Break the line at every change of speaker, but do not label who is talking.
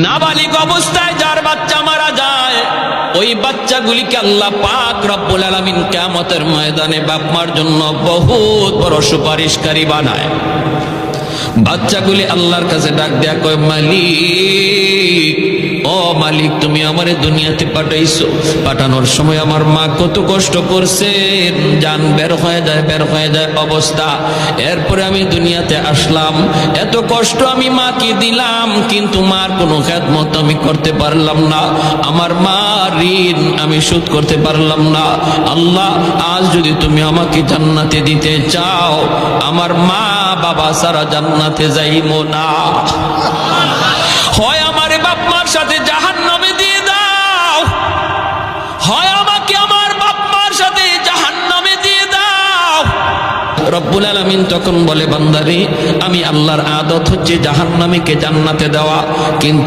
নাবালিগ অবস্থায় যার বাচ্চা মারা যায়, ওই বাচ্চাগুলিকে আল্লাহ পাক রব্বুল আলামিন কিয়ামতের ময়দানে বাপ মার জন্য বহুত বড় সুপারিশকারী বানায়। বাচ্চাগুলি আল্লাহর কাছে ডাক দেয়া কয়, মালিক, ও মালিক, তুমি আমারে দুনিয়াতে পাঠাইছো, পাঠানোর সময় আমার মা কত কষ্ট করছেন, জান বের হয়ে যায় অবস্থা। এরপরে আমি দুনিয়াতে আসলাম, এত কষ্ট আমি মাকে দিলাম, কিন্তু মার কোনো খেদমত আমি করতে পারলাম না, আমার মা ঋণ আমি শোধ করতে পারলাম না। আল্লাহ, আজ যদি তুমি আমাকে জান্নাতে দিতে চাও, আমার মা বাবা সারা জান্নাতে যাইবো না, হয় আমারে বাপ মার সাথে জাহান্নামে দিয়ে দাও, হয় আমাকে আমার বাপ মার সাথে জাহান্নামে দিয়ে দাও। রব্বুল আলামিন তখন বলে, বান্দারে, আমি আল্লাহর আদত হচ্ছে জাহান্নামীকে জান্নাতে দেওয়া, কিন্তু